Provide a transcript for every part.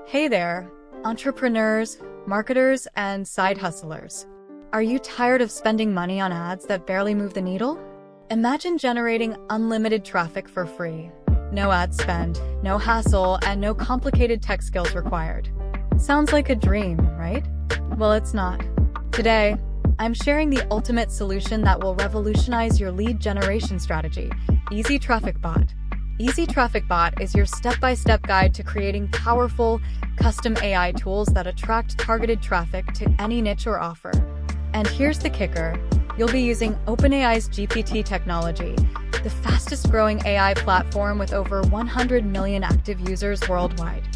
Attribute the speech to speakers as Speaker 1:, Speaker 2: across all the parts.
Speaker 1: Hey there, entrepreneurs, marketers, and side hustlers. Are you tired of spending money on ads that barely move the needle? Imagine generating unlimited traffic for free. No ad spend, no hassle, and no complicated tech skills required. Sounds like a dream, right? Well, it's not. Today, I'm sharing the ultimate solution that will revolutionize your lead generation strategy, Easy Traffic Bot. Easy Traffic Bot is your step-by-step guide to creating powerful, custom AI tools that attract targeted traffic to any niche or offer. And here's the kicker. You'll be using OpenAI's GPT technology, the fastest-growing AI platform with over 100 million active users worldwide.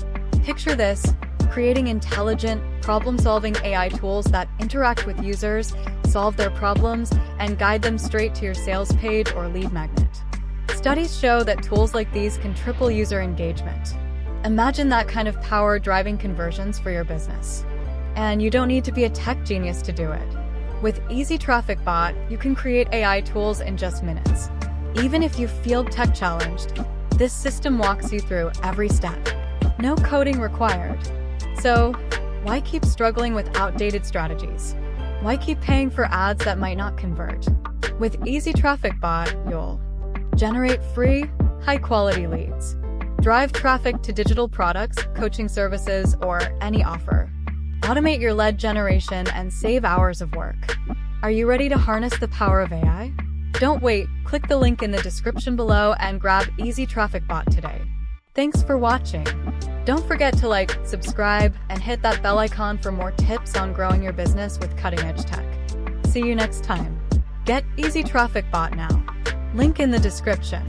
Speaker 1: Picture this, creating intelligent, problem-solving AI tools that interact with users, solve their problems, and guide them straight to your sales page or lead magnet. Studies show that tools like these can triple user engagement. Imagine that kind of power driving conversions for your business. And you don't need to be a tech genius to do it. With Easy Traffic Bot, you can create AI tools in just minutes. Even if you feel tech challenged, this system walks you through every step. No coding required. So, why keep struggling with outdated strategies? Why keep paying for ads that might not convert? With Easy Traffic Bot, you'll generate free, high-quality leads, drive traffic to digital products, coaching services, or any offer, automate your lead generation, and save hours of work. Are you ready to harness the power of AI? Don't wait, click the link in the description below and grab Easy Traffic Bot today. Thanks for watching. Don't forget to like, subscribe, and hit that bell icon for more tips on growing your business with cutting-edge tech. See you next time. Get Easy Traffic Bot now. Link in the description.